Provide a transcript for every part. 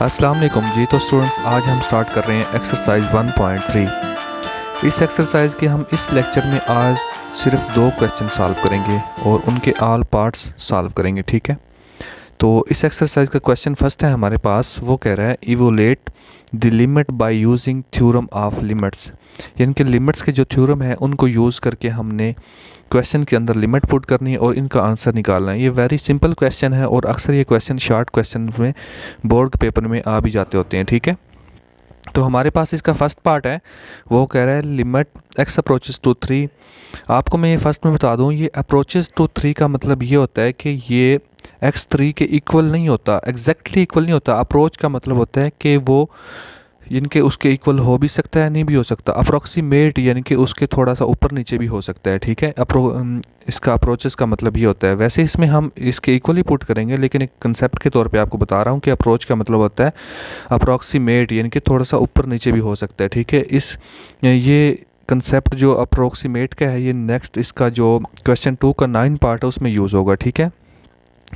अस्सलाम वालेकुम जी। तो स्टूडेंट्स, आज हम स्टार्ट कर रहे हैं एक्सरसाइज 1.3। इस एक्सरसाइज के हम इस लेक्चर में आज सिर्फ 2 क्वेश्चन सॉल्व करेंगे और उनके ऑल पार्ट्स सॉल्व करेंगे, ठीक है। तो इस एक्सरसाइज का क्वेश्चन फर्स्ट है हमारे पास, वो कह रहा है evaluate the limit by using theorem of limits. यानी कि लिमिट्स के जो थ्योरम है उनको यूज़ करके हमने क्वेश्चन के अंदर लिमिट पुट करनी है और इनका आंसर निकालना है। ये वेरी सिंपल क्वेश्चन है और अक्सर ये क्वेश्चन शॉर्ट क्वेश्चन में बोर्ड पेपर में आ भी जाते होते हैं, ठीक है। तो हमारे पास इसका फर्स्ट पार्ट है, वो कह रहा है लिमिट एक्स अप्रोचेस टू 3। आपको मैं ये फर्स्ट में बता दूं, ये अप्रोचेस टू 3 का मतलब ये होता है कि ये x3 के इक्वल नहीं होता, एग्जैक्टली इक्वल नहीं होता। अप्रोच का मतलब होता है कि वो इनके उसके इक्वल हो भी सकता है, नहीं भी हो सकता। अप्रोक्सीमेट यानी कि उसके थोड़ा सा ऊपर नीचे भी हो सकता है, ठीक है। इसका अप्रोचेस का मतलब ये होता है। वैसे इसमें हम इसके इक्वली पुट करेंगे, लेकिन एक कंसेप्ट के तौर पे आपको बता रहा हूँ कि अप्रोच का मतलब होता है अप्रोक्सीमेट, यानी कि थोड़ा सा ऊपर नीचे भी हो सकता है, ठीक है। ये कंसेप्ट जो अप्रोक्सीमेट का है, ये नेक्स्ट इसका जो क्वेश्चन 2 का 9 पार्ट है उसमें यूज़ होगा, ठीक है।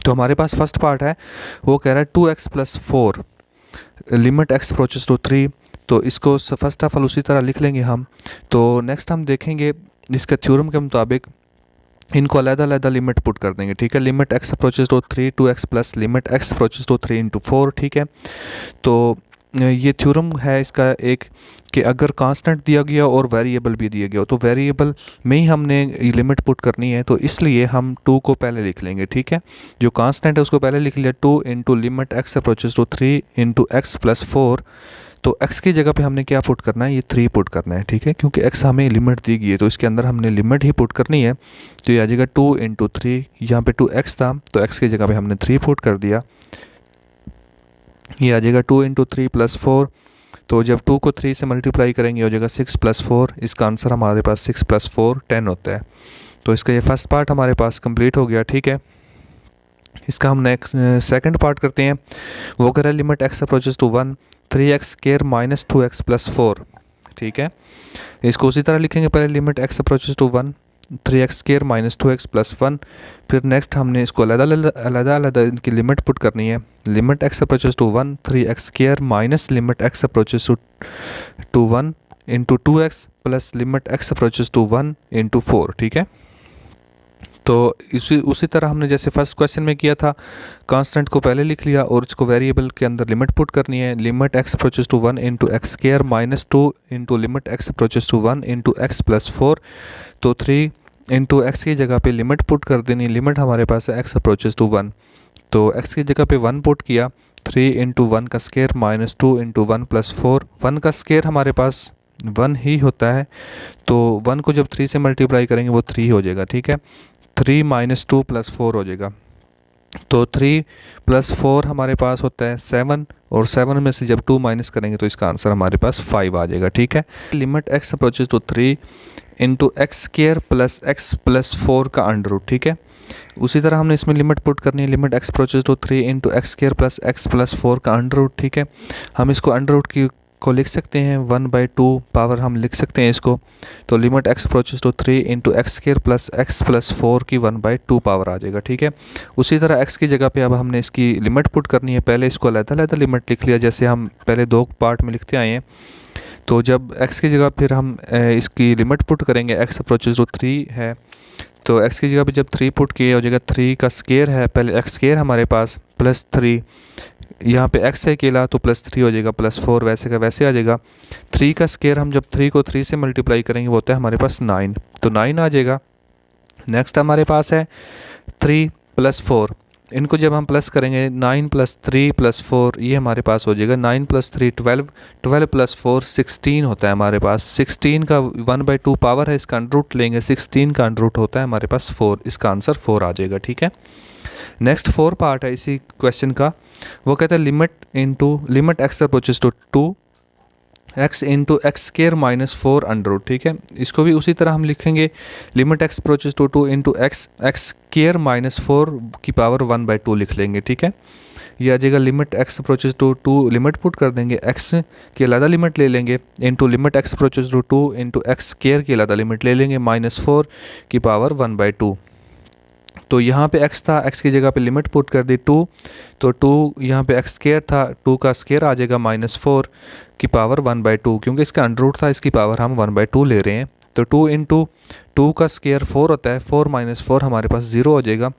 तो हमारे पास फर्स्ट पार्ट है, वो कह रहा है 2x + 4 limit x approaches to 3। तो इसको फर्स्ट ऑफ ऑल उसी तरह लिख लेंगे हम। तो नेक्स्ट हम देखेंगे इसके थ्योरम के मुताबिक इनको अलग-अलग लिमिट पुट कर देंगे, ठीक है। Limit x approaches to 3 2x plus limit x approaches to 3 × 4, ठीक है। तो ये थ्योरम है इसका एक, कि अगर कांस्टेंट दिया गया और वेरिएबल भी दिया गया तो वेरिएबल में ही हमने लिमिट पुट करनी है। तो इसलिए हम 2 को पहले लिख लेंगे, ठीक है। जो कांस्टेंट है उसको पहले लिख लिया, 2 × limit x approaches to 3 × x + 4। तो x की जगह पे हमने क्या पुट करना है, ये 3 पुट करना है, ठीक है। क्योंकि x हमें लिमिट दी गई है तो इसके अंदर हमने लिमिट ही पुट करनी है। तो ये आ जाएगा 2 × 3, यहाँ पे 2x था तो x की जगह पे हमने 3 पुट कर दिया। ये आ जाएगा 2 × 3 + 4। तो जब 2 को 3 से मल्टीप्लाई करेंगे हो जाएगा 6 + 4। इसका आंसर हमारे पास 6 + 4 10 होता है। तो इसका ये फर्स्ट पार्ट हमारे पास कंप्लीट हो गया, ठीक है। इसका हम नेक्स्ट सेकंड पार्ट करते हैं। वो कह रहा है limit x approaches to 1 3x² - 2x + 4, ठीक है। इसको उसी तरह लिखेंगे, पहले limit x approaches to 1 3x² - 2x + 1। फिर नेक्स्ट हमने इसको अलग इनकी लिमिट पुट करनी है। Limit x approaches to 1 3x² - limit x approaches to 1 × 2x plus limit x approaches to 1 × 4, ठीक है। तो उसी तरह हमने जैसे फर्स्ट क्वेश्चन में किया था, कांस्टेंट को पहले लिख लिया और इसको वेरिएबल के अंदर लिमिट पुट करनी है। Limit x approaches to 1 × x² - 2 × limit x approaches to 1 × x + 4। तो 3 × x की जगह पे लिमिट पुट कर देनी। लिमिट हमारे पास है x अप्रोचेस टू 1, तो x की जगह पे 1 पुट किया। 3 × 1 का स्क्वायर - 2 × 1 + 4। 1 का स्क्वायर हमारे पास 1 ही होता है, तो 1 को जब 3 से मल्टीप्लाई करेंगे वो 3 हो जाएगा, ठीक है। 3 - 2 + 4 हो जाएगा। तो 3 + 4 हमारे पास होता है 7, और 7 में से जब 2 माइनस करेंगे तो इसका आंसर हमारे पास 5 आ जाएगा, ठीक है। Limit x approaches to 3 × x² + x + 4 का अंडर रूट, ठीक है। उसी तरह हमने इसमें लिमिट पुट करनी है। Limit x approaches to 3 × x² + x + 4 का अंडर रूट, ठीक है। हम इसको अंडर रूट को लिख सकते हैं 1/2 पावर, हम लिख सकते हैं इसको। तो limit x approaches to 3 × x² + x + 4 की 1/2 पावर आ जाएगा, ठीक है। उसी तरह x की जगह पे अब हमने इसकी लिमिट पुट करनी है। पहले इसको अलग-अलग लिमिट लिख लिया, जैसे हम पहले 2 पार्ट में लिखते आए हैं। तो जब x की जगह फिर हम इसकी लिमिट पुट करेंगे, x अप्रोचेस टू 3 है तो x की जगह पे जब 3 पुट किए हो जाएगा 3 का स्क्वायर है, पहले x² हमारे पास +3, यहाँ पे x है अकेला तो +3 हो जाएगा, +4 वैसे का वैसे आ जाएगा। 3 का स्क्वायर हम जब 3 को 3 से मल्टीप्लाई करेंगे वो होता है हमारे पास 9, तो 9 आ जाएगा। नेक्स्ट हमारे पास है 3 + 4, इनको जब हम प्लस करेंगे 9 + 3 + 4, ये हमारे पास हो जाएगा 9 + 3 12, 12 + 4 16 होता है हमारे पास। 16 का 1/2 पावर है, इसका अंडर रूट लेंगे, 16 का अंडर रूट होता है हमारे पास 4, इसका आंसर 4 आ जाएगा, ठीक है। नेक्स्ट 4 पार्ट है इसी क्वेश्चन का, वो कहता है limit x approaches to 2 x × x² - 4 under root, ठीक है। इसको भी उसी तरह हम लिखेंगे। Limit x approaches to 2 × x² - 4 की पावर 1/2 लिख लेंगे, ठीक है। ये आ जाएगा limit x approaches to 2, limit put कर देंगे, x की अलग लिमिट ले लेंगे into limit x approaches to 2 × x² की अलग लिमिट ले लेंगे -4 की पावर 1/2। तो यहाँ पे x था, x की जगह पे लिमिट पुट कर दी 2, तो 2 यहाँ पे x स्केयर था, 2 का स्केयर आ जाएगा -4 की पावर 1/2, क्योंकि इसका अंडर रूट था, इसकी पावर हम 1/2 ले रहे हैं। तो 2 इंटू 2 का स्केयर 4 होता है, 4 - 4 हमारे पास 0 हो जाएगा।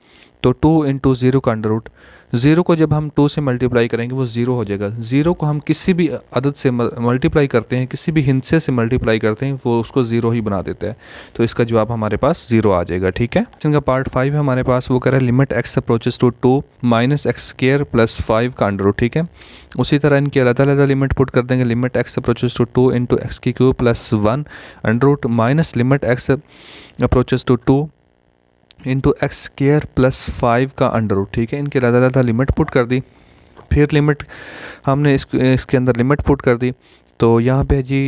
तो 2 इंटू 0 का अंडर रूट, 0 को जब हम 2 से मल्टीप्लाई करेंगे वो 0 हो जाएगा। 0 को हम किसी भी अदद से मल्टीप्लाई करते हैं, किसी भी हिंसे से मल्टीप्लाई करते हैं, वो उसको 0 ही बना देता है। तो इसका जवाब हमारे पास 0 आ जाएगा। ठीक है, इनका पार्ट 5 है हमारे पास, वो कह रहा है limit x approaches to 2 minus x square plus 5 का अंडर रूट। ठीक है, उसी तरह इनकी अलग-अलग लिमिट पुट कर देंगे। Limit x approaches to 2 into x की cube plus 1 under root minus limit x approaches to 2 into x square plus 5 का अंडर रूट। ठीक है, इनके अलग लिमिट पुट कर दी। फिर लिमिट हमने इसके अंदर लिमिट पुट कर दी। तो यहाँ पे जी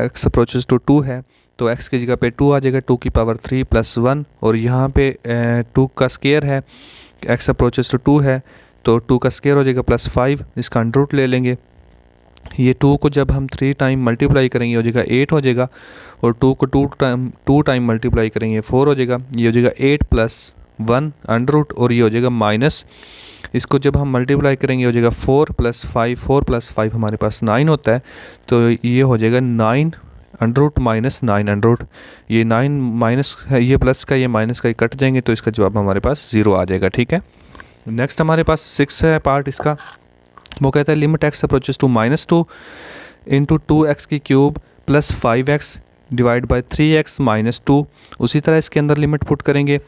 x अप्रोचेस टू 2 है, तो x की जगह पे 2 आ जाएगा, 2 की पावर 3 प्लस 1, और यहाँ पे 2 का स्केयर है, x अप्रोचेस टू 2 है, तो 2 का स्केयर हो जाएगा प्लस 5, इसका अंडर रूट ले लेंगे। ये 2 को जब हम 3 टाइम मल्टीप्लाई करेंगे हो जाएगा 8 हो जाएगा, और 2 को 2 टाइम मल्टीप्लाई करेंगे 4 हो जाएगा। ये हो जाएगा 8 प्लस 1 अंडर रूट, और ये हो जाएगा माइनस, इसको जब हम मल्टीप्लाई करेंगे हो जाएगा 4 प्लस 5, 4 प्लस 5 हमारे पास 9 होता है। तो ये हो जाएगा 9 under root minus 9 under root, ये 9 माइनस है, ये प्लस का ये माइनस का ये कट जाएंगे, तो इसका जवाब हमारे पास 0 आ जाएगा। ठीक है, नेक्स्ट हमारे पास 6 है पार्ट इसका, वो कहता है limit x approaches to -2 into 2x की cube plus 5x divide by 3x minus 2। उसी तरह इसके अंदर लिमिट पुट करेंगे,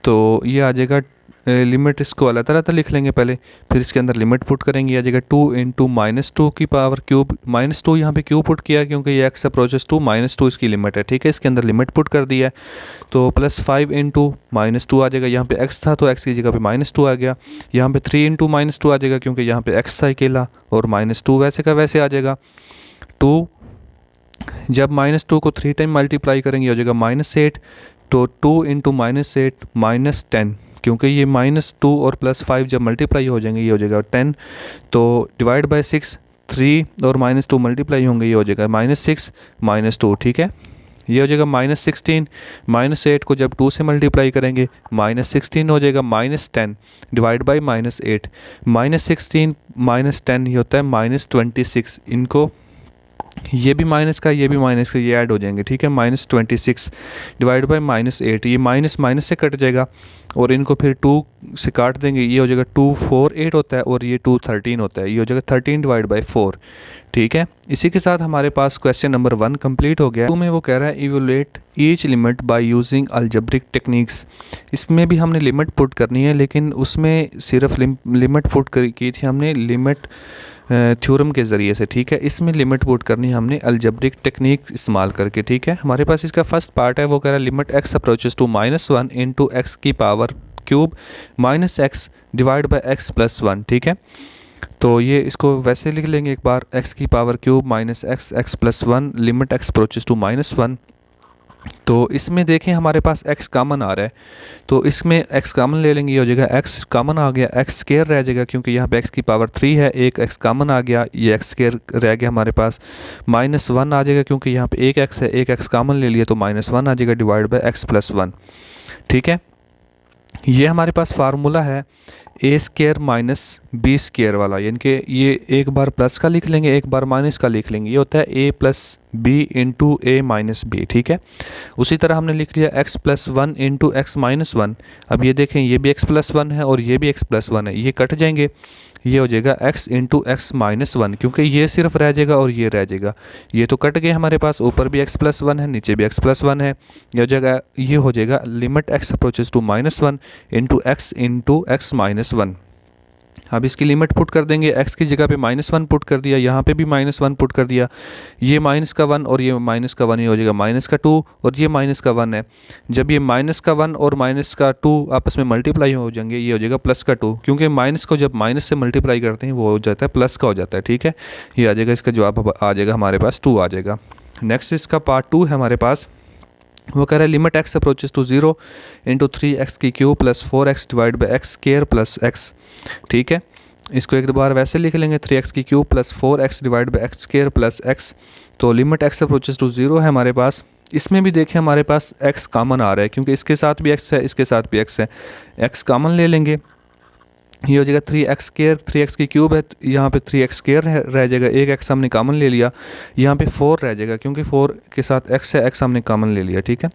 तो ये आ जाएगा लिमिट, इसको अलग तरह लिख लेंगे पहले, फिर इसके अंदर लिमिट पुट करेंगे, आ जाएगा 2 इंटू -2 की पावर क्यूब, -2 यहाँ पे क्यों पुट किया, क्योंकि ये x अप्रोचेस टू -2 इसकी लिमिट है। ठीक है, इसके अंदर लिमिट पुट कर दिया है, तो प्लस 5 इंटू -2 आ जाएगा, यहाँ पे x था तो x की जगह पे -2 आ गया। यहाँ पे 3 इंटू -2 आ जाएगा, क्योंकि यहाँ पे x था अकेला, और -2 वैसे का वैसे आ जाएगा। 2 जब -2 को 3 टाइम मल्टीप्लाई करेंगे हो जाएगा -8, तो 2 इंटू -8 -10, क्योंकि ये -2 और प्लस 5 जब मल्टीप्लाई हो जाएंगे ये हो जाएगा 10, तो डिवाइड बाय 6, 3 और -2 मल्टीप्लाई होंगे, ये हो जाएगा -6 -2। ठीक है, ये हो जाएगा -16, -8 को जब 2 से मल्टीप्लाई करेंगे -16 हो जाएगा, -10 डिवाइड बाई -8, -16 -10 ये होता है -26, इनको ये भी माइनस का ये भी माइनस का ये ऐड हो जाएंगे। ठीक है, -26 डिवाइड बाई -8, ये माइनस माइनस से कट जाएगा, और इनको फिर 2 से काट देंगे, ये हो जाएगा 2 4 8 होता है, और ये 2 13 होता है, ये हो जाएगा 13 डिवाइड बाई 4। ठीक है, इसी के साथ हमारे पास क्वेश्चन नंबर 1 कंप्लीट हो गया। 2 में वो कह रहा है evaluate each limit by using algebraic techniques. इसमें भी हमने लिमिट पुट करनी है, लेकिन उसमें सिर्फ लिमिट पुट की थी हमने लिमिट थ्योरम के ज़रिए से। ठीक है, इसमें लिमिट पुट करनी हमने अलजेब्रिक टेक्निक इस्तेमाल करके। ठीक है, हमारे पास इसका फर्स्ट पार्ट है, वो कह रहा है limit x approaches to -1 into x की power cube -x divide by x plus 1। ठीक है, तो ये इसको वैसे लिख लेंगे एक बार, x की power cube -x plus 1 limit x approaches to -1। तो इसमें देखें हमारे पास x कॉमन आ रहा है, तो इसमें x कॉमन ले लेंगे, ये हो जाएगा x कॉमन आ गया, x स्केयर रह जाएगा, क्योंकि यहाँ पे x की पावर 3 है, एक x कॉमन आ गया, ये x स्केयर रह गया हमारे पास, -1 आ जाएगा, क्योंकि यहाँ पे एक x है, एक x कॉमन ले लिया, तो -1 आ जाएगा डिवाइड बाई x प्लस 1। ठीक है, ये हमारे पास फार्मूला है a square minus B square वाला, यानी कि ये एक बार प्लस का लिख लेंगे, एक बार माइनस का लिख लेंगे, ये होता है ए plus B into a minus B. ठीक है, उसी तरह हमने लिख लिया x plus 1 into x minus 1। अब ये देखें, ये भी एक्स प्लस 1 है और ये भी एक्स प्लस 1 है, ये कट जाएंगे, ये हो जाएगा x इंटू एक्स माइनस 1, क्योंकि ये सिर्फ रह जाएगा और ये रह जाएगा, ये तो कट गए हमारे पास, ऊपर भी x प्लस 1 है, नीचे भी x प्लस 1 है, ये हो जाएगा limit x approaches to -1 into x minus 1। अब इसकी लिमिट पुट कर देंगे, x की जगह पे -1 पुट कर दिया, यहाँ पे भी -1 पुट कर दिया, ये माइनस का 1 और ये माइनस का 1, ही हो जाएगा माइनस का 2 और ये माइनस का 1 है। जब ये माइनस का 1 और माइनस का 2 आपस में मल्टीप्लाई हो जाएंगे, ये हो जाएगा प्लस का 2, क्योंकि माइनस को जब माइनस से मल्टीप्लाई करते हैं वो हो जाता है प्लस का हो जाता है। ठीक है, ये आ जाएगा, इसका जवाब आ जाएगा हमारे पास 2 आ जाएगा। नेक्स्ट इसका पार्ट 2 है हमारे पास, वो कह रहा है limit x approaches to 0 into 3x की cube plus 4x divide by x square plus x। ठीक है, इसको एक बार वैसे लिख लेंगे, 3x की cube plus 4x divide by x square plus x। तो लिमिट x अप्रोचेस टू 0 है हमारे पास, इसमें भी देखें हमारे पास x कॉमन आ रहा है, क्योंकि इसके साथ भी x है, इसके साथ भी x है। x कॉमन ले लेंगे, ये हो जाएगा 3x², 3x की क्यूब है, यहाँ पे 3x² रह जाएगा, एक x हमने कॉमन ले लिया, यहाँ पे 4 रह जाएगा, क्योंकि 4 के साथ x है, x हमने कॉमन ले लिया, ठीक है।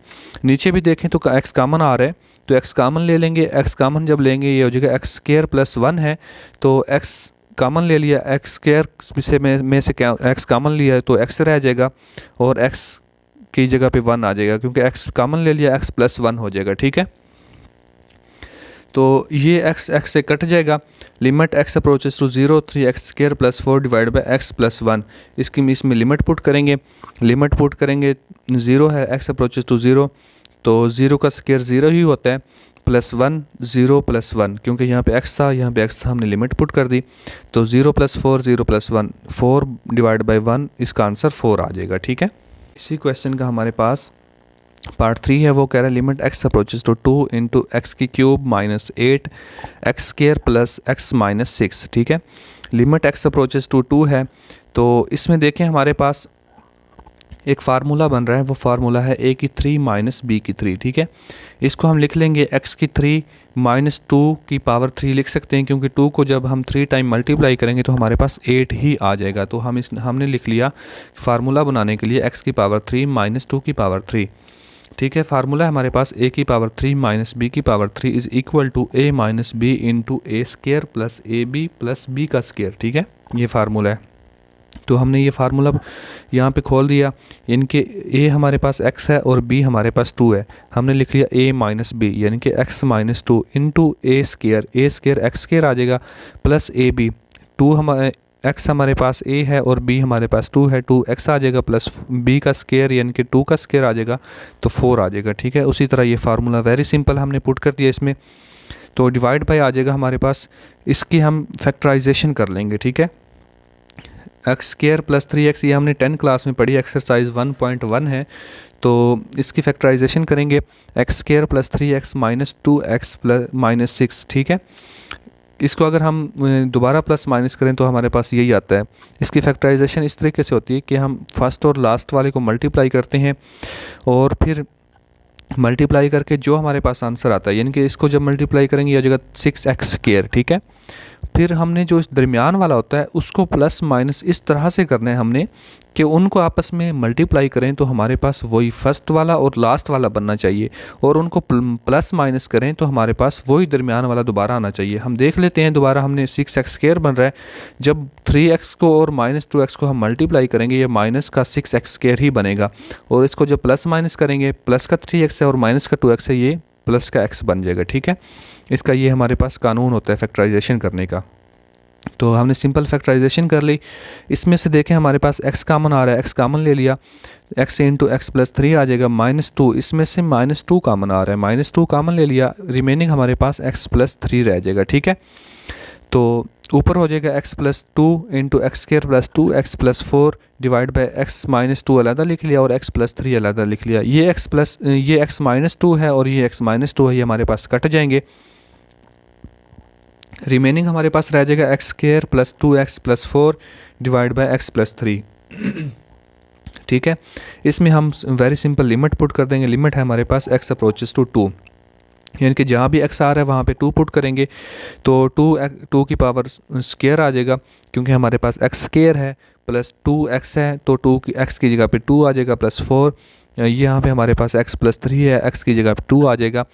नीचे भी देखें तो x कॉमन आ रहा है, तो x कॉमन ले लेंगे। x कॉमन जब लेंगे ये हो जाएगा x² + 1 है, तो x कॉमन ले लिया, x² से में से क्या x कॉमन लिया है तो x रह जाएगा, और x की जगह पे 1 आ जाएगा, क्योंकि x कॉमन ले लिया, x + 1 हो जाएगा, ठीक है। तो ये x से कट जाएगा। Limit x approaches to 0 3x² + 4 divide by x + 1, इसकी इसमें लिमिट पुट करेंगे। लिमिट पुट करेंगे, 0 है, x अप्रोचेस टू 0, तो 0 का स्क्वायर 0 ही होता है, +1 0 + 1, क्योंकि यहाँ पे x था, यहाँ पे x था, हमने लिमिट पुट कर दी, तो 0 + 4 0 + 1 4 डिवाइड बाई 1, इसका आंसर 4 आ जाएगा, ठीक है। इसी क्वेश्चन का हमारे पास पार्ट 3 है, वो कह रहा है limit x approaches to 2 × x³ - 8 x² + x - 6, ठीक है। लिमिट x अप्रोचेस टू 2 है, तो इसमें देखें हमारे पास एक फार्मूला बन रहा है, वो फार्मूला है a की 3 - b की 3, ठीक है। इसको हम लिख लेंगे x की 3 - 2 की पावर 3 लिख सकते हैं, क्योंकि 2 को जब हम 3 टाइम मल्टीप्लाई करेंगे तो हमारे पास 8 ही आ जाएगा। तो हमने लिख लिया फार्मूला बनाने के लिए x की पावर 3 - 2 की पावर 3, ठीक है। फार्मूला है हमारे पास a की पावर 3 - b की power 3 is equal to a - b × a² + ab + b का स्क्वायर, ठीक है। ये फार्मूला है, तो हमने ये फार्मूला यहाँ पे खोल दिया। इनके a हमारे पास x है और b हमारे पास 2 है, हमने लिख लिया a - b, यानी कि x - 2 × a² x² आ जाएगा, प्लस ab, 2 हमारे x हमारे पास a है और b हमारे पास 2 है, 2x आ जाएगा, प्लस b का स्क्वायर यानी कि 2 का स्क्वायर आ जाएगा, तो 4 आ जाएगा, ठीक है। उसी तरह ये फार्मूला वेरी सिंपल हमने पुट कर दिया इसमें, तो डिवाइड बाय आ जाएगा हमारे पास। इसकी हम फैक्टराइजेशन कर लेंगे, ठीक है। x² + 3x, ये हमने 10 क्लास में पढ़ी, एक्सरसाइज 1.1 है, तो इसकी फैक्टराइजेशन करेंगे। x² + 3x - 2x - 6, ठीक है। इसको अगर हम दोबारा प्लस माइनस करें तो हमारे पास यही आता है। इसकी फैक्टराइजेशन इस तरीके से होती है कि हम फर्स्ट और लास्ट वाले को मल्टीप्लाई करते हैं, और फिर मल्टीप्लाई करके जो हमारे पास आंसर आता है, यानी कि इसको जब मल्टीप्लाई करेंगे ये हो जाएगा 6x², ठीक है। फिर हमने जो इस दरमियान वाला होता है उसको प्लस माइनस इस तरह से करना है हमने कि उनको आपस में मल्टीप्लाई करें तो हमारे पास वही फर्स्ट वाला और लास्ट वाला बनना चाहिए, और उनको प्लस माइनस करें तो हमारे पास वही दरमियान वाला दोबारा आना चाहिए। हम देख लेते हैं दोबारा, हमने 6x² बन रहा है, जब 3x को और -2x को हम मल्टीप्लाई करेंगे ये माइनस का 6x² ही बनेगा, और इसको जब प्लस माइनस करेंगे, प्लस का 3x है और माइनस का 2x है, ये प्लस का x बन जाएगा, ठीक है। इसका ये हमारे पास कानून होता है फैक्टराइजेशन करने का। तो हमने सिंपल फैक्टराइजेशन कर ली। इसमें से देखें हमारे पास x कॉमन आ रहा है, x कॉमन ले लिया, x × x + 3 आ जाएगा, -2, इसमें से -2 कॉमन आ रहा है, -2 कॉमन ले लिया, रिमेनिंग हमारे पास x + 3 रह जाएगा, ठीक है। तो ऊपर हो जाएगा x + 2 × x² + 2x + 4 divide by x - 2 अलग लिख लिया और x + 3 अलग लिख लिया। ये x - 2 है और ये x - 2 है, ये हमारे पास कट जाएंगे। रिमेनिंग हमारे पास रह जाएगा x² + 2x + 4 divide by x + 3, ठीक है। इसमें हम वेरी सिंपल लिमिट पुट कर देंगे। लिमिट है हमारे पास x अप्रोचेस टू 2, यानी कि जहाँ भी x आ रहा है वहाँ पे 2 पुट करेंगे, तो 2 की पावर स्क्वायर आ जाएगा, क्योंकि हमारे पास x² है, प्लस 2x है, तो x की जगह पे 2 आ जाएगा, प्लस 4, यहाँ पे हमारे पास x + 3 है, x की जगह पे 2 आ जाएगा,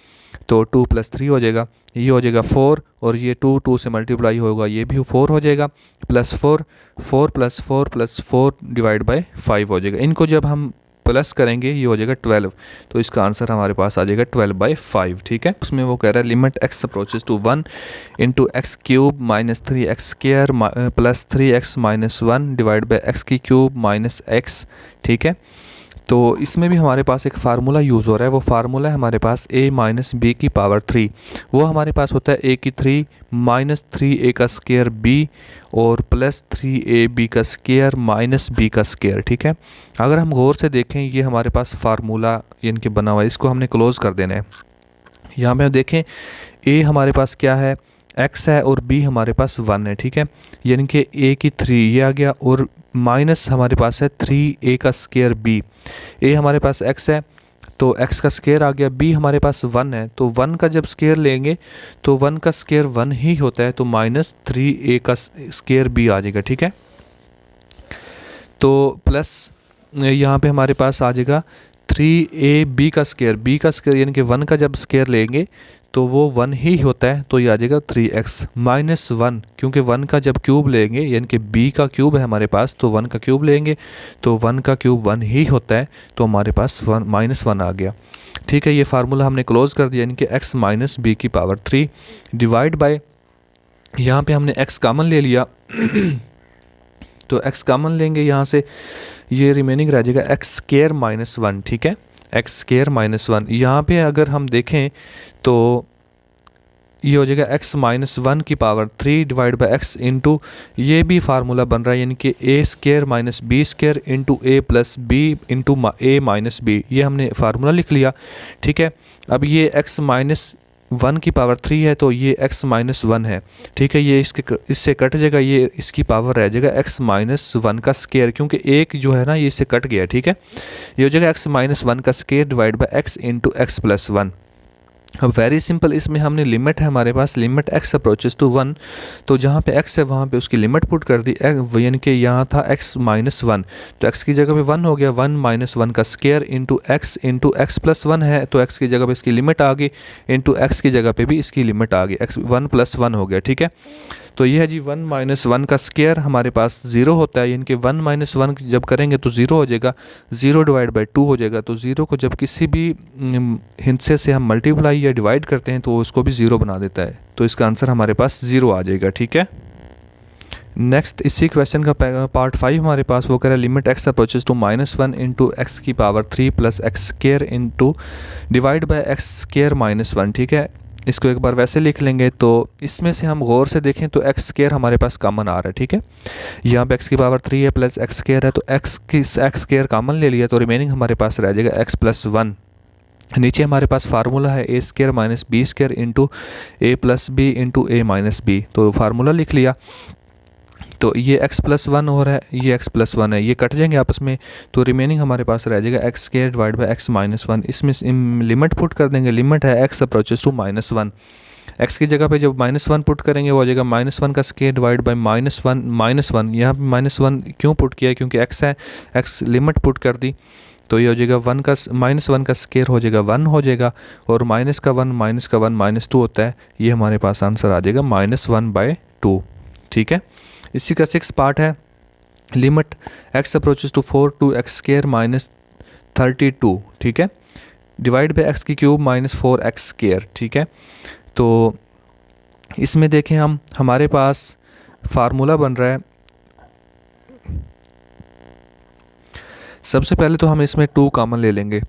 तो 2 + 3 हो जाएगा, ये हो जाएगा 4, और ये 2 से मल्टीप्लाई होगा, ये भी 4 हो जाएगा, प्लस 4 + 4 + 4 डिवाइड बाई 5 हो जाएगा। इनको जब हम प्लस करेंगे ये हो जाएगा 12, तो इसका आंसर हमारे पास आ जाएगा 12/5, ठीक है। उसमें वो कह रहा है limit x approaches to 1 × x³ - 3x² + 3x - 1 divide by x³ - x, ठीक है। तो इसमें भी हमारे पास एक फार्मूला यूज़ हो रहा है, वो फार्मूला है हमारे पास a - b की पावर 3, वो हमारे पास होता है a की 3 - 3a का स्क्वायर b और प्लस 3ab का स्क्वायर माइनस b का स्क्वायर, ठीक है। अगर हम गौर से देखें ये हमारे पास फार्मूला इनके बना हुआ है, इसको हमने क्लोज़ कर देना है। यहाँ पे हम देखें a हमारे पास क्या है, x है, और b हमारे पास 1 है, ठीक है। यानी कि a की 3 ये आ गया और माइनस हमारे पास है 3a का स्केयर b। a हमारे पास x है तो x का स्केयर आ गया, b हमारे पास 1 है तो 1 का जब स्केयर लेंगे तो 1 का स्केयर 1 ही होता है, तो माइनस 3a का स्केयर b आ जाएगा। ठीक है, तो प्लस यहाँ पे हमारे पास आ जाएगा 3ab का स्केयर, b का स्केयर यानी कि 1 का जब स्केयर लेंगे तो वो 1 ही होता है, तो ये आ जाएगा 3x माइनस 1, क्योंकि 1 का जब क्यूब लेंगे यानी कि b का क्यूब है हमारे पास, तो 1 का क्यूब लेंगे तो 1 का क्यूब 1 ही होता है, तो हमारे पास 1 माइनस 1 आ गया। ठीक है, ये फार्मूला हमने क्लोज कर दिया, यानी कि x माइनस बी की पावर 3 डिवाइड बाय, यहाँ पे हमने x कॉमन ले लिया तो x कॉमन लेंगे यहाँ से, ये रिमेनिंग रह जाएगा x स्केयर माइनस 1। ठीक है, x स्केयर माइनस 1, यहाँ पे अगर हम देखें तो ये हो जाएगा x माइनस 1 की power 3 divide by x into, ये भी फार्मूला बन रहा है यानी कि a square minus B square into a plus B into a minus B, ये हमने फार्मूला लिख लिया। ठीक है, अब ये x माइनस 1 की पावर 3 है तो ये x माइनस 1 है। ठीक है, ये इससे कट जाएगा, ये इसकी पावर रह जाएगा x माइनस 1 का स्केयर, क्योंकि एक जो है ना ये इससे कट गया। ठीक है, ये हो जाएगा x माइनस 1 का square divide by x into x plus 1। अब वेरी सिंपल, इसमें हमने लिमिट है हमारे पास, लिमिट x अप्रोचेस टू 1, तो जहाँ पे x है वहाँ पे उसकी लिमिट पुट कर दी, यानी कि यहाँ था x माइनस 1 तो x की जगह पे 1 हो गया, 1 माइनस 1 का स्केयर इंटू एक्स प्लस 1 है तो x की जगह पे इसकी लिमिट आ गई, इंटू x की जगह पे भी इसकी लिमिट आ गई, x 1 प्लस 1 हो गया। ठीक है, तो ये है जी 1 माइनस 1 का स्केयर हमारे पास 0 होता है, यानी कि 1 माइनस 1 जब करेंगे तो 0 हो जाएगा, 0 डिवाइड बाई 2 हो जाएगा, तो 0 को जब किसी भी हिस्से से हम मल्टीप्लाई या डिवाइड करते हैं तो उसको भी 0 बना देता है, तो इसका आंसर हमारे पास 0 आ जाएगा। ठीक है, नेक्स्ट इसी क्वेश्चन का पार्ट 5 हमारे पास, वो कह रहा है limit x approaches to minus 1 into x की power 3 plus x square into divide by x square minus 1। ठीक है, इसको एक बार वैसे लिख लेंगे, तो इसमें से हम गौर से देखें तो एक्स स्केयर हमारे पास कॉमन आ रहा है। ठीक है, यहाँ पे एक्स की पावर 3 है प्लस एक्स स्केयर है, तो एक्स स्केयर कॉमन ले लिया तो रिमेनिंग हमारे पास रह जाएगा एक्स प्लस 1। नीचे हमारे पास फार्मूला है a square minus B square into a plus B into a minus b, तो फार्मूला लिख लिया, तो ये x प्लस 1 हो रहा है, ये x प्लस 1 है, ये कट जाएंगे आपस में, तो रिमेनिंग हमारे पास रह जाएगा x square divide by x minus 1। इसमें लिमिट पुट कर देंगे, लिमिट है x approaches to minus 1, x की जगह पे जब माइनस 1 पुट करेंगे वो आ जाएगा माइनस 1 का स्केयर डिवाइड बाई माइनस 1। यहाँ पे माइनस 1 क्यों पुट किया है, क्योंकि x है, x लिमिट पुट कर दी, तो ये हो जाएगा माइनस 1 का स्केयर हो जाएगा 1 हो जाएगा, और माइनस का 1 माइनस 2 होता है, ये हमारे पास आंसर आ जाएगा -1/2। ठीक है, इसी का 6 पार्ट है, limit x approaches to 4 two x square minus 32। ठीक है, डिवाइड बाई एक्स की क्यूब माइनस 4x स्केयर। ठीक है, तो इसमें देखें हमारे पास फार्मूला बन रहा है, सबसे पहले तो हम इसमें 2 कॉमन ले लेंगे,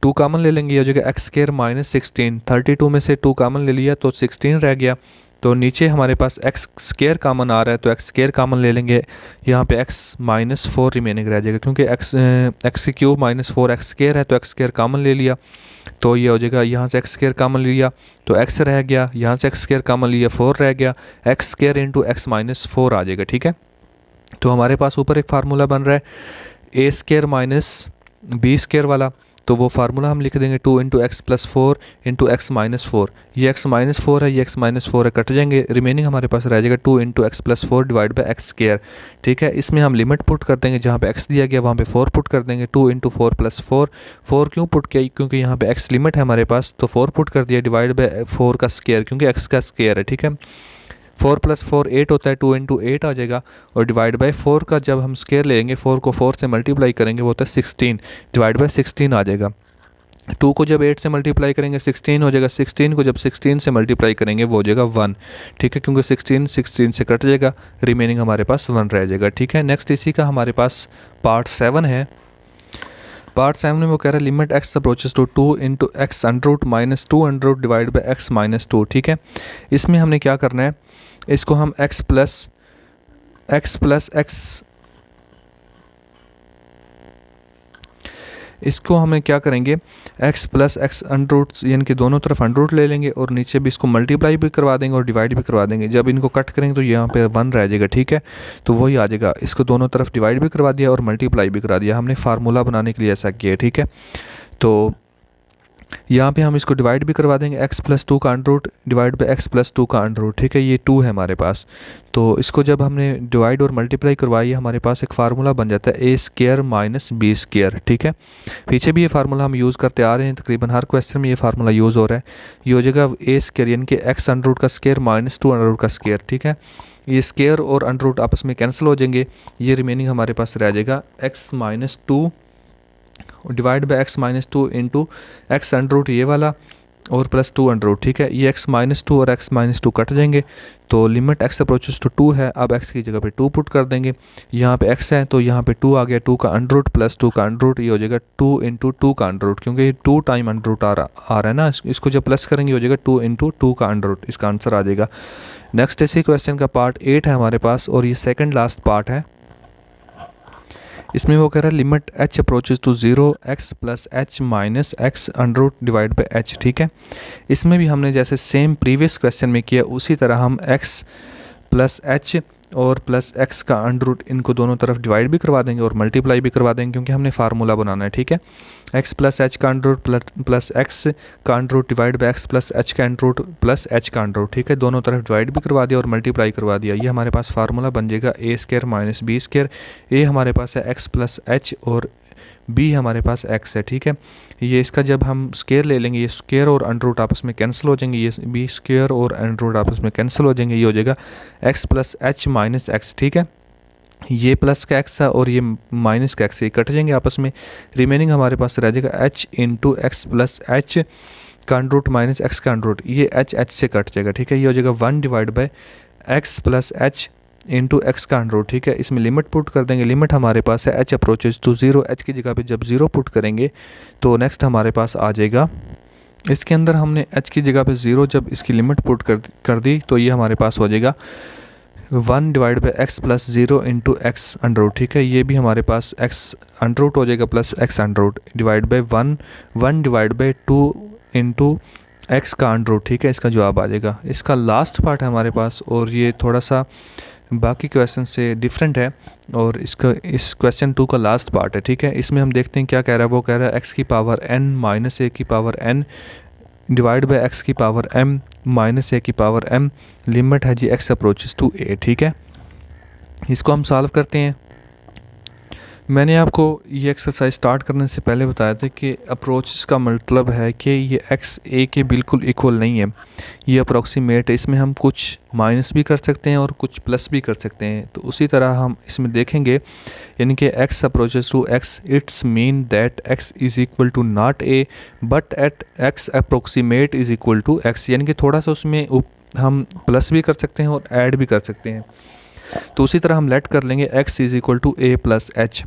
2 कॉमन ले लेंगे, ये हो जाएगा एक्स स्केयर माइनस 16, 32 में से 2 कॉमन ले लिया तो 16 रह गया, तो नीचे हमारे पास एक्स स्केयर कॉमन आ रहा है तो एक्स स्केयर कॉमन ले लेंगे, यहाँ पे x माइनस 4 रिमेनिंग रह जाएगा, क्योंकि एक्स की क्यूब माइनस 4 एक्स स्केयर है तो एक्स स्केयर कॉमन ले लिया, तो ये हो जाएगा, यहाँ से एक्स स्केयर कॉमन लिया तो x रह गया, यहाँ से एक्स स्केयर कॉमन लिया 4 रह गया, x square into x minus 4 आ जाएगा। ठीक है, तो हमारे पास ऊपर एक फार्मूला बन रहा है a square minus B square वाला, तो वो फार्मूला हम लिख देंगे 2 into x plus 4 into x minus 4, ये एक्स माइनस 4 है, ये एक्स माइनस 4 है, कट जाएंगे, रिमेनिंग हमारे पास रह जाएगा 2 into x plus 4 divide by x square. ठीक है, इसमें हम लिमिट पुट कर देंगे, जहाँ पे x दिया गया वहाँ पे 4 पुट कर देंगे, 2 इंटू 4 प्लस 4, 4 क्यों पुट किया, क्योंकि यहाँ पे x लिमिट है हमारे पास, तो 4 पुट कर दिया डिवाइड बाई 4 का स्केयर, क्योंकि x का स्केयर है। ठीक है, 4 प्लस 4 8 होता है, 2 इंटू 8 आ जाएगा, और डिवाइड बाई 4 का जब हम स्केयर लेंगे 4 को 4 से मल्टीप्लाई करेंगे वो होता है 16, डिवाइड बाई 16 आ जाएगा, 2 को जब 8 से मल्टीप्लाई करेंगे 16 हो जाएगा, 16 को जब 16 से मल्टीप्लाई करेंगे वो हो जाएगा 1। ठीक है, क्योंकि 16 से कट जाएगा, रिमेनिंग हमारे पास 1 रह जाएगा। ठीक है, नेक्स्ट इसी का हमारे पास पार्ट 7 है, पार्ट 7 में वो कह रहा है limit x approaches to 2 into x under root minus 2 under root divide by x minus 2। ठीक है, इसमें हमने क्या करना है, इसको हम x प्लस एक्स इसको हमें क्या करेंगे, x plus x under root यानी कि दोनों तरफ अंडर रूट ले लेंगे और नीचे भी इसको मल्टीप्लाई भी करवा देंगे और डिवाइड भी करवा देंगे। जब इनको कट करेंगे तो यहाँ पे 1 रह जाएगा, ठीक है। तो वही आ जाएगा, इसको दोनों तरफ डिवाइड भी करवा दिया और मल्टीप्लाई भी करा दिया, हमने फार्मूला बनाने के लिए ऐसा किया है, ठीक है। तो यहाँ पे हम इसको डिवाइड भी करवा देंगे, x प्लस 2 का under root divide by x plus 2 का अंडर रूट, ठीक है। ये 2 है हमारे पास। तो इसको जब हमने डिवाइड और मल्टीप्लाई करवाई हमारे पास एक फार्मूला बन जाता है a square minus b square, ठीक है। पीछे भी ये फार्मूला हम यूज़ करते आ रहे हैं, तकरीबन हर क्वेश्चन में ये फार्मूला यूज़ हो रहा है। ये हो जाएगा a स्क्वायर यानी कि x अंडर रूट का स्क्वायर माइनस 2 अंडर रूट का स्क्वायर, ठीक है। ये स्क्वायर और अंडर रूट आपस में कैंसिल हो जाएंगे, ये रिमेनिंग हमारे पास रह जाएगा x minus 2 divide by x minus 2 into x under root ये वाला और प्लस 2 अंडर रूट, ठीक है। ये x माइनस 2 और x माइनस 2 कट जाएंगे, तो लिमिट x अप्रोचेस टू 2 है। अब x की जगह पे 2 पुट कर देंगे, यहाँ पे x है तो यहाँ पे 2 आ गया, 2 का अंडर रूट प्लस 2 का अंडर रूट, ये हो जाएगा 2 इंटू 2 का अंडर रूट, क्योंकि ये 2 टाइम अंडर रूट आ रहा है ना। इसको जब प्लस करेंगे हो जाएगा 2 इंटू 2 का अंडर रूट, इसका आंसर आ जाएगा। नेक्स्ट इसी क्वेश्चन का पार्ट 8 है हमारे पास और ये सेकेंड लास्ट पार्ट है। इसमें वो कह रहा है limit h approaches to 0 x plus h minus x under root divide by h, ठीक है। इसमें भी हमने जैसे सेम प्रीवियस क्वेश्चन में किया उसी तरह हम x प्लस एच और प्लस x का अंडर रूट इनको दोनों तरफ डिवाइड भी करवा देंगे और मल्टीप्लाई भी करवा देंगे, क्योंकि हमने फार्मूला बनाना है, ठीक है। x प्लस एच का अंडर रूट प्लस एक्स का under root divide by x plus h का अंडर रूट प्लस एच का अंडर रूट, ठीक है। दोनों तरफ डिवाइड भी करवा दिया और मल्टीप्लाई करवा दिया, ये हमारे पास फार्मूला बन जाएगा a square minus b square. A हमारे पास है x प्लस एच और b हमारे पास x है, ठीक है। ये इसका जब हम स्क्वायर ले लेंगे, ये स्क्वायर और अंडर रूट आपस में कैंसिल हो जाएंगे, ये b स्क्वायर और अंडर रूट आपस में कैंसिल हो जाएंगे, ये हो जाएगा x plus h minus x, ठीक है। ये प्लस का x है और ये माइनस का x, ये कट जाएंगे आपस में। रिमेनिंग हमारे पास रह जाएगा h into x plus h का अंडर रूट माइनस एक्स का अंडर रूट, ये h से कट जाएगा, ठीक है। ये हो जाएगा 1 divide by x plus H into x का अंडर रूट, ठीक है। इसमें लिमिट पुट कर देंगे, लिमिट हमारे पास है h अप्रोचेस टू 0, h की जगह पे जब 0 पुट करेंगे तो नेक्स्ट हमारे पास आ जाएगा, इसके अंदर हमने h की जगह पे 0 जब इसकी लिमिट पुट कर दी तो ये हमारे पास हो जाएगा 1 divide by x plus 0 into x under root, ठीक है। ये भी हमारे पास x अंडर रूट हो जाएगा plus x under root divide by 1 divide by 2 into x का अंडर रूट, ठीक है। इसका जवाब आ जाएगा। इसका लास्ट पार्ट है हमारे पास और ये थोड़ा सा बाकी क्वेश्चन से डिफरेंट है और इस क्वेश्चन 2 का लास्ट पार्ट है, ठीक है। इसमें हम देखते हैं क्या कह रहा है। वो कह रहा है x की पावर n माइनस a की power n divide by x की पावर m माइनस a की पावर m, लिमिट है जी x अप्रोचेस टू a, ठीक है। इसको हम सॉल्व करते हैं। मैंने आपको ये एक्सरसाइज स्टार्ट करने से पहले बताया था कि अप्रोचेस का मतलब है कि ये x a के बिल्कुल इक्वल नहीं है, ये अप्रोक्सीमेट है। इसमें हम कुछ माइनस भी कर सकते हैं और कुछ प्लस भी कर सकते हैं। तो उसी तरह हम इसमें देखेंगे, यानी कि x approaches to x, it's mean that x is equal to not a but at x approximate is equal to x, यानी कि थोड़ा सा उसमें हम प्लस भी कर सकते हैं और ऐड भी कर सकते हैं। तो उसी तरह हम लेट कर लेंगे x is equal to a plus h.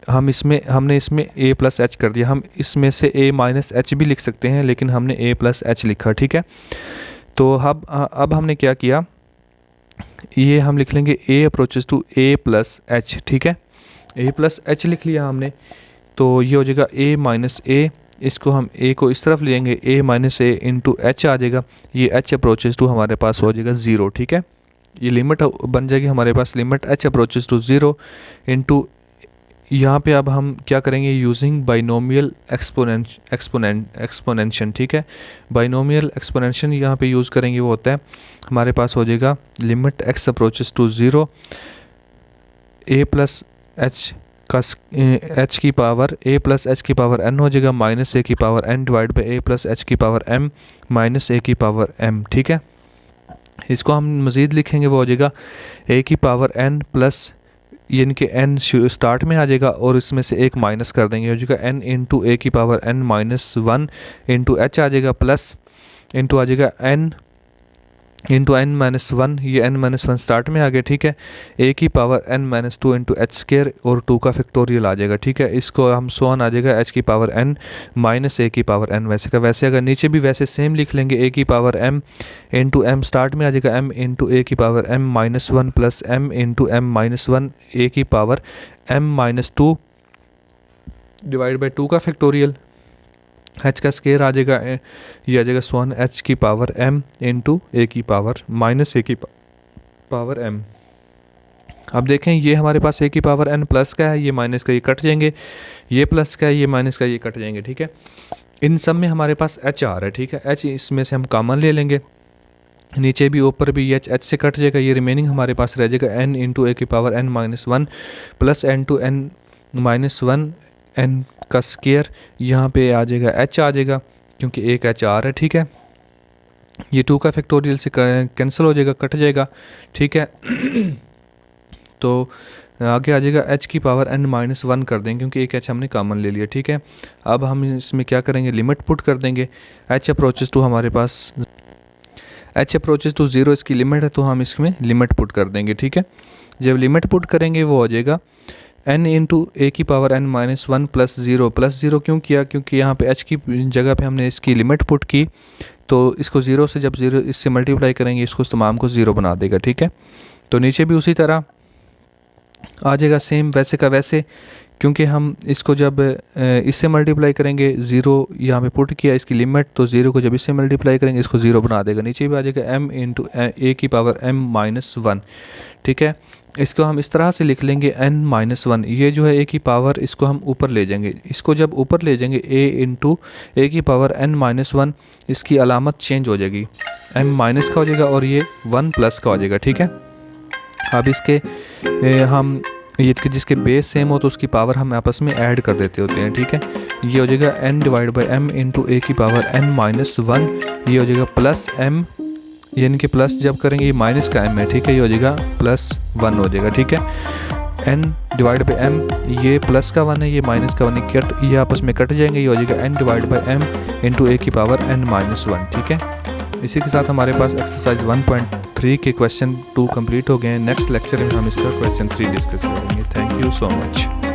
हमने इसमें a प्लस एच कर दिया, हम इसमें से a माइनस एच भी लिख सकते हैं लेकिन हमने a प्लस एच लिखा, ठीक है। तो अब हमने क्या किया, ये हम लिख लेंगे a approaches to a plus h, ठीक है। a प्लस एच लिख लिया हमने, तो ये हो जाएगा a माइनस a, इसको हम a को इस तरफ लेंगे, a minus a into h आ जाएगा, ये h अप्रोचेस टू हमारे पास हो जाएगा 0, ठीक है। ये लिमिट बन जाएगी हमारे पास, limit h approaches to 0 into, यहाँ पे अब हम क्या करेंगे, यूजिंग बाइनोमियल एक्सपोनेंशन, ठीक है। बाइनोमियल एक्सपोनेंशन यहाँ पे यूज़ करेंगे, वो होता है हमारे पास हो जाएगा limit x approaches to 0 a plus h का h की पावर a प्लस एच की पावर n हो जाएगा माइनस a की power n divide by a plus h की पावर m माइनस a की पावर m, ठीक है। इसको हम मज़ीद लिखेंगे, वो हो जाएगा a की पावर n प्लस, यानी कि n स्टार्ट में आ जाएगा और इसमें से एक माइनस कर देंगे, हो जाएगा n इंटू a की power n minus 1 into h आ जाएगा, प्लस इंटू आ जाएगा n इंटू n माइनस 1, ये n माइनस 1 स्टार्ट में आ गया, ठीक है। a की power n minus 2 into H square और 2 का फैक्टोरियल आ जाएगा, ठीक है। इसको हम सोन आ जाएगा h की पावर n माइनस a की पावर n, वैसे का वैसे। अगर नीचे भी वैसे सेम लिख लेंगे, a की power m into m start में आ जाएगा m इंटू a की power m minus 1 plus m into m minus 1 a की power m minus 2 divide by 2 का फैक्टोरियल, h का स्केयर आ जाएगा, ये आ जाएगा स्वान h की पावर m इंटू a की पावर माइनस a की पावर m। अब देखें ये हमारे पास a की पावर n प्लस का है, ये माइनस का ये कट जाएंगे, ये प्लस का है, ये माइनस का ये कट जाएंगे, ठीक है। इन सब में हमारे पास h आ रहा है, ठीक है। h इसमें से हम कॉमन ले लेंगे, नीचे भी ऊपर भी h से कट जाएगा, ये रिमेनिंग हमारे पास रह जाएगा n इंटू a की power n minus 1 plus n to n minus 1 n का स्केयर, यहाँ पे आ जाएगा h आ जाएगा क्योंकि एक h आ रहा है, ठीक है। ये 2 का फैक्टोरियल से कैंसिल हो जाएगा, कट जाएगा, ठीक है। तो आगे आ जाएगा h की पावर n माइनस 1 कर देंगे क्योंकि एक h हमने कॉमन ले लिया, ठीक है। अब हम इसमें क्या करेंगे, लिमिट पुट कर देंगे। h अप्रोचेस टू हमारे पास h अप्रोचेस टू 0 इसकी लिमिट है, तो हम इसमें लिमिट पुट कर देंगे, ठीक है। जब लिमिट पुट करेंगे वो हो जाएगा n इंटू ए की पावर n माइनस 1 प्लस 0 क्यों किया, क्योंकि यहाँ पे h की जगह पे हमने इसकी लिमिट पुट की, तो इसको 0 से जब 0 इससे मल्टीप्लाई करेंगे इसको तमाम को 0 बना देगा, ठीक है। तो नीचे भी उसी तरह आ जाएगा सेम वैसे का वैसे, क्योंकि हम इसको जब इससे मल्टीप्लाई करेंगे 0 यहाँ पे पुट किया इसकी लिमिट, तो 0 को जब इससे मल्टीप्लाई करेंगे इसको 0 बना देगा। नीचे भी आ जाएगा m इंटू ए की पावर m माइनस 1, ठीक है। इसको हम इस तरह से लिख लेंगे n माइनस 1, ये जो है a की पावर इसको हम ऊपर ले जाएंगे, इसको जब ऊपर ले जाएंगे a इंटू ए की पावर n माइनस 1, इसकी अलामत चेंज हो जाएगी, m माइनस का हो जाएगा और ये 1 प्लस का हो जाएगा, ठीक है। अब इसके हम ये जिसके बेस सेम हो तो उसकी पावर हम आपस में ऐड कर देते होते हैं, ठीक है। ये हो जाएगा n divide by m into a की पावर n माइनस 1, ये हो जाएगा प्लस m, यानी कि प्लस जब करेंगे ये माइनस का m है, ठीक है, ये हो जाएगा प्लस 1 हो जाएगा, ठीक है। n डिवाइड बाई m, ये प्लस का 1 है, ये माइनस का 1 है, कट ये आपस में कट जाएंगे, ये हो जाएगा n divide by m into a की पावर n माइनस 1, ठीक है। इसी के साथ हमारे पास एक्सरसाइज 1.3 के क्वेश्चन 2 कंप्लीट हो गए हैं। नेक्स्ट लेक्चर में हम इसका क्वेश्चन 3 डिस्कस करेंगे। Thank you so much.